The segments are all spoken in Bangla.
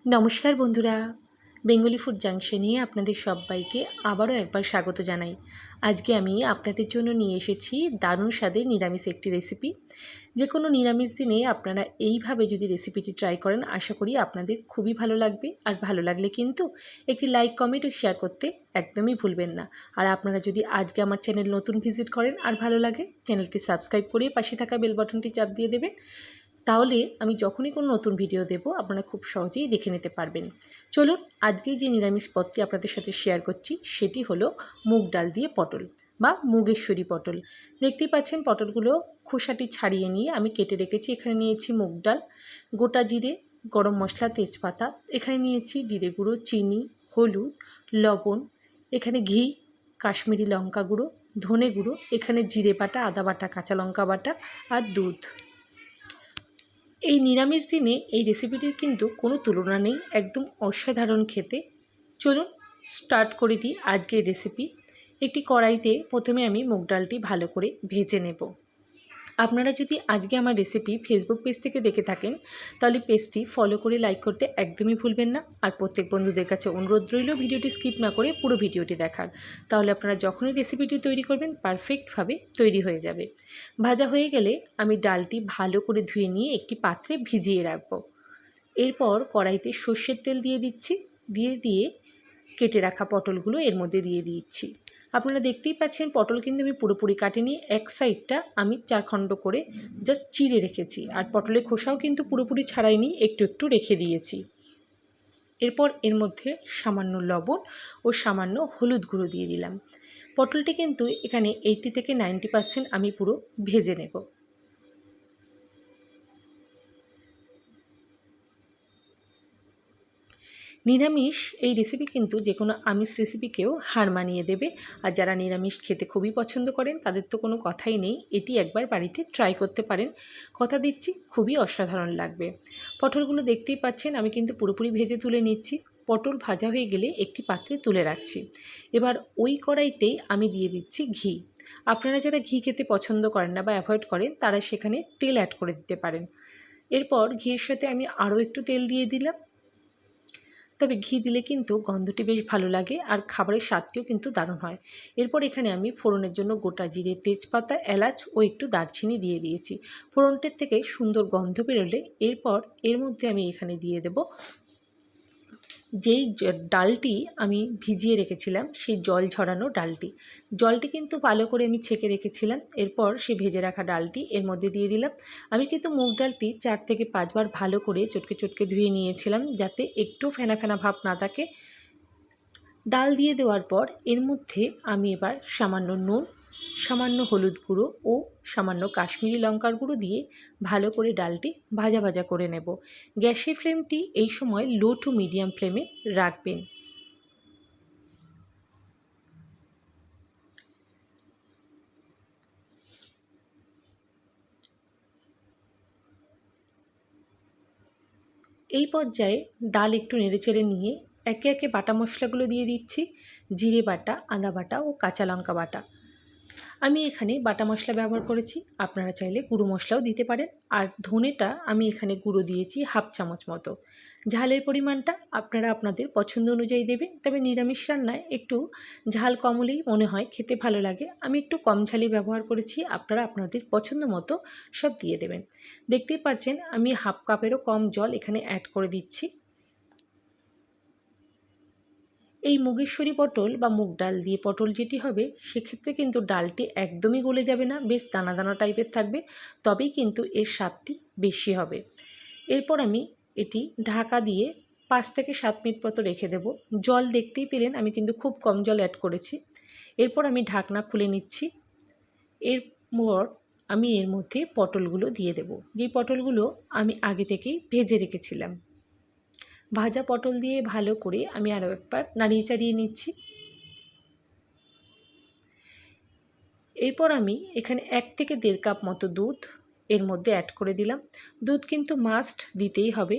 নমস্কার বন্ধুরা, বেঙ্গলি ফুড জাংশনে আপনাদের সবাইকে আবারও একবার স্বাগত জানাই। আজকে আমি আপনাদের জন্য নিয়ে এসেছি দারুণ স্বাদের নিরামিষ একটি রেসিপি। যে কোনো নিরামিষ দিনে আপনারা এইভাবে যদি রেসিপিটি ট্রাই করেন, আশা করি আপনাদের খুবই ভালো লাগবে। আর ভালো লাগলে কিন্তু একটি লাইক, কমেন্ট ও শেয়ার করতে একদমই ভুলবেন না। আর আপনারা যদি আজকে আমার চ্যানেল নতুন ভিজিট করেন আর ভালো লাগে, চ্যানেলটি সাবস্ক্রাইব করে পাশে থাকা বেল বাটনটি চাপ দিয়ে দেবেন। তাহলে আমি যখনই কোনো নতুন ভিডিও দেব আপনারা খুব সহজেই দেখে নিতে পারবেন। চলুন, আজকে যে নিরামিষ পদটি আপনাদের সাথে শেয়ার করছি সেটি হলো মুগ ডাল দিয়ে পটল বা মুগেশ্বরী পটল। দেখতেই পাচ্ছেন পটলগুলো খোসাটি ছাড়িয়ে নিয়ে আমি কেটে রেখেছি। এখানে নিয়েছি মুগ ডাল, গোটা জিরে, গরম মশলা, তেজপাতা, এখানে নিয়েছি জিরে গুঁড়ো, চিনি, হলুদ, লবণ, এখানে ঘি, কাশ্মীরি লঙ্কা গুঁড়ো, ধনে গুঁড়ো, এখানে জিরে বাটা, আদা বাটা, কাঁচা লঙ্কা বাটা আর দুধ। এই নিরামিষ দিনে এই রেসিপিটির কিন্তু কোনো তুলনা নেই, একদম অসাধারণ খেতে। চলুন স্টার্ট করে দিই আজকের রেসিপি। একটি কড়াইতে প্রথমে আমি মুগ ডালটি ভালো করে ভেজে নেব। আপনারা যদি আজকে আমার রেসিপি ফেসবুক পেজ থেকে দেখে থাকেন তাহলে পেজটি ফলো করে লাইক করতে একদমই ভুলবেন না। আর প্রত্যেক বন্ধুদের কাছে অনুরোধ রইল ভিডিওটি স্কিপ না করে পুরো ভিডিওটি দেখার। তাহলে আপনারা যখনই রেসিপিটি তৈরি করবেন পারফেক্টভাবে তৈরি হয়ে যাবে। ভাজা হয়ে গেলে আমি ডালটি ভালো করে ধুয়ে নিয়ে একটি পাত্রে ভিজিয়ে রাখব। এরপর কড়াইতে সর্ষের তেল দিয়ে দিচ্ছি, দিয়ে কেটে রাখা পটলগুলো এর মধ্যে দিয়ে দিচ্ছি। আপনারা দেখতেই পাচ্ছেন পটল কিন্তু আমি পুরোপুরি কাটিনি, এক সাইডটা আমি 4 খণ্ড করে জাস্ট চিড়ে রেখেছি। আর পটলের খোসাও কিন্তু পুরোপুরি ছাড়াইনি, একটু একটু রেখে দিয়েছি। এরপর এর মধ্যে সামান্য লবণ ও সামান্য হলুদ গুঁড়ো দিয়ে দিলাম। পটলটি কিন্তু এখানে 80 থেকে 90% আমি পুরো ভেজে নেব। নিরামিষ এই রেসিপি কিন্তু যে কোনো আমিষ রেসিপিকেও হার মানিয়ে দেবে। আর যারা নিরামিষ খেতে খুবই পছন্দ করেন তাদের তো কোনো কথাই নেই, এটি একবার বাড়িতে ট্রাই করতে পারেন। কথা দিচ্ছি খুবই অসাধারণ লাগবে। পটলগুলো দেখতেই পাচ্ছেন আমি কিন্তু পুরোপুরি ভেজে তুলে নিচ্ছি। পটল ভাজা হয়ে গেলে একটি পাত্রে তুলে রাখছি। এবার ওই কড়াইতেই আমি দিয়ে দিচ্ছি ঘি। আপনারা যারা ঘি খেতে পছন্দ করেন না বা অ্যাভয়েড করেন তারা সেখানে তেল অ্যাড করে দিতে পারেন। এরপর ঘিয়ের সাথে আমি আরও একটু তেল দিয়ে দিলাম। তবে ঘি দিলে কিন্তু গন্ধটি বেশ ভালো লাগে আর খাবারের স্বাদটিও কিন্তু দারুণ হয়। এরপর এখানে আমি ফোড়নের জন্য গোটা জিরে, তেজপাতা, এলাচ ও একটু দারচিনি দিয়ে দিয়েছি। ফোড়নটির থেকে সুন্দর গন্ধ বেরোলে এরপর এর মধ্যে আমি এখানে দিয়ে দেব যেই ডালটি আমি ভিজিয়ে রেখেছিলাম, সেই জল ঝরানো ডালটি। জলটি কিন্তু ভালো করে আমি ছেঁকে রেখেছিলাম। এরপর সেই ভেজে রাখা ডালটি এর মধ্যে দিয়ে দিলাম। আমি কিন্তু মুগ ডালটি 4 থেকে 5 বার ভালো করে চটকে চটকে ধুয়ে নিয়েছিলাম যাতে একটু ফেনা ফেনা ভাব না থাকে। ডাল দিয়ে দেওয়ার পর এর মধ্যে আমি এবার সামান্য নুন, সামান্য হলুদ গুঁড়ো ও সামান্য কাশ্মীরি লঙ্কার গুঁড়ো দিয়ে ভালো করে ডালটি ভাজা ভাজা করে নেব। গ্যাসের ফ্লেমটি এই সময় লো টু মিডিয়াম ফ্লেমে রাখবেন। এই পর্যায়ে ডাল একটু নেড়েচেড়ে নিয়ে একে একে বাটা মশলাগুলো দিয়ে দিচ্ছি। জিরে বাটা, আদা বাটা ও কাঁচা লঙ্কা বাটা। আমি এখানে বাটা মশলা ব্যবহার করেছি, আপনারা চাইলে গুঁড়ো মশলাও দিতে পারেন। আর ধনেটা আমি এখানে গুঁড়ো দিয়েছি 1/2 চামচ মতো। ঝালের পরিমাণটা আপনারা আপনাদের পছন্দ অনুযায়ী দেবেন, তবে নিরামিষ রান্নায় একটু ঝাল কম হলেই মনে হয় খেতে ভালো লাগে। আমি একটু কম ঝালই ব্যবহার করেছি, আপনারা আপনাদের পছন্দ মতো সব দিয়ে দেবেন। দেখতেই পাচ্ছেন আমি 1/2 কাপেরও কম জল এখানে অ্যাড করে দিচ্ছি। এই মুগেশ্বরী পটল বা মুগ ডাল দিয়ে পটল যেটি হবে সেক্ষেত্রে কিন্তু ডালটি একদমই গলে যাবে না, বেশ দানা দানা টাইপের থাকবে, তবেই কিন্তু এর স্বাদটি বেশি হবে। এরপর আমি এটি ঢাকা দিয়ে 5 থেকে 7 মিনিট মতো রেখে দেব। জল দেখতেই পেলেন আমি কিন্তু খুব কম জল অ্যাড করেছি। এরপর আমি ঢাকনা খুলে নিচ্ছি। এরপর আমি এর মধ্যে পটলগুলো দিয়ে দেব, যেই পটলগুলো আমি আগে থেকেই ভেজে রেখেছিলাম। ভাজা পটল দিয়ে ভালো করে আমি আরও একবার নাড়িয়ে চাড়িয়ে নিচ্ছি। এরপর আমি এখানে 1 থেকে 1.5 কাপ মতো দুধ এর মধ্যে অ্যাড করে দিলাম। দুধ কিন্তু মাস্ট দিতেই হবে।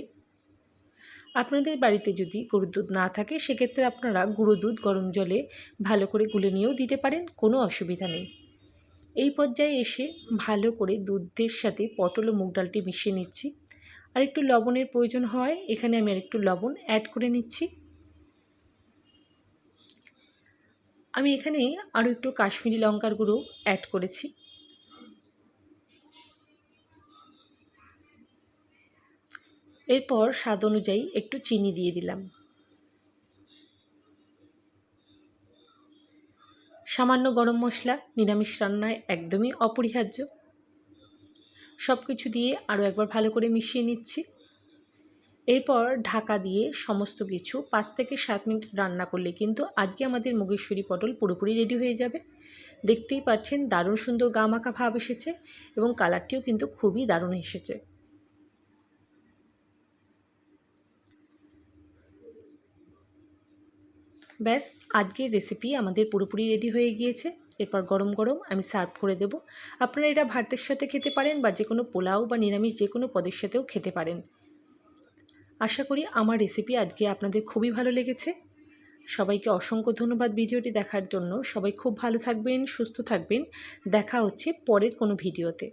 আপনাদের বাড়িতে যদি গরুর দুধ না থাকে সেক্ষেত্রে আপনারা গুঁড়ো দুধ গরম জলে ভালো করে গুলে নিয়েও দিতে পারেন, কোনো অসুবিধা নেই। এই পর্যায়ে এসে ভালো করে দুধের সাথে পটল ও মুগ ডালটি মিশিয়ে নিচ্ছি। আর একটু লবণের প্রয়োজন হয়, এখানে আমি আর একটু লবণ অ্যাড করে নিচ্ছি। আমি এখানে আরও একটু কাশ্মীরি লঙ্কার গুঁড়ো অ্যাড করেছি। এরপর স্বাদ অনুযায়ী একটু চিনি দিয়ে দিলাম। সামান্য গরম মশলা নিরামিষ রান্নায় একদমই অপরিহার্য। সব কিছু দিয়ে আরও একবার ভালো করে মিশিয়ে নিচ্ছি। এরপর ঢাকা দিয়ে সমস্ত কিছু 5 থেকে 7 মিনিট রান্না করলে কিন্তু আজকে আমাদের মুগেশ্বরী পটল পুরোপুরি রেডি হয়ে যাবে। দেখতেই পাচ্ছেন দারুণ সুন্দর গামাখা ভাব এসেছে এবং কালারটিও কিন্তু খুবই দারুণ এসেছে। ব্যাস, আজকের রেসিপি আমাদের পুরোপুরি রেডি হয়ে গিয়েছে। এরপর গরম গরম আমি সার্ভ করে দেব। আপনারা এটা ভাতের সাথে খেতে পারেন বা যে কোনো পোলাও বা নিরামিষ যে কোনো পদের সাথেও খেতে পারেন। আশা করি আমার রেসিপি আজকে আপনাদের খুবই ভালো লেগেছে। সবাইকে অসংখ্য ধন্যবাদ ভিডিওটি দেখার জন্য। সবাই খুব ভালো থাকবেন, সুস্থ থাকবেন। দেখা হচ্ছে পরের কোনো ভিডিওতে।